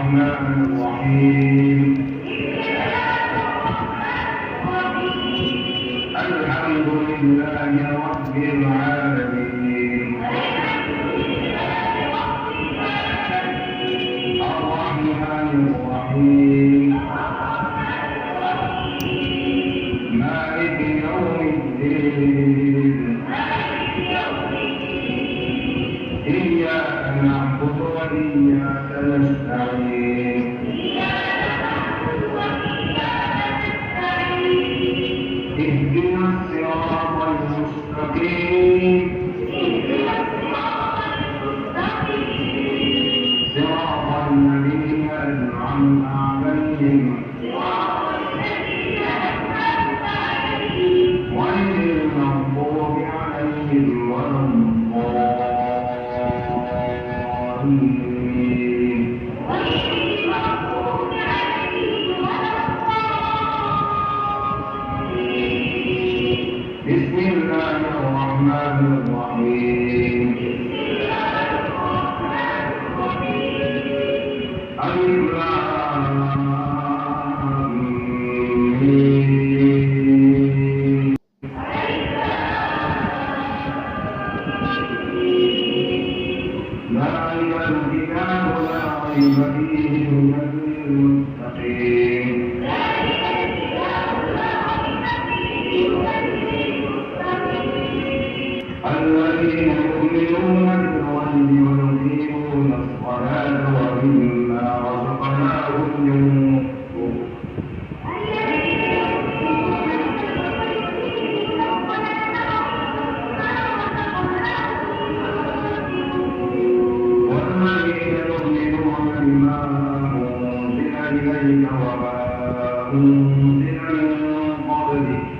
الرحمن الرحيم الحمد لله رب العالمين الرحمن الرحيم مالك يوم الدين إياك نعبد وإياك نستعين اهدنا الصراط المستقيم صراط الذين أنعمت عليهم غير المغضوب عليهم ولا الضالين بسم الله الرحمن الرحيم ألف لام ميم ذلك الكتاب لا ريب فيه هدى للمتقين الذين يؤمنون بالغيب ويقيمون الصلاة ومما رزقناهم ينفقون والذين يؤمنون بما أنزل إليك وما أنزل من قبلك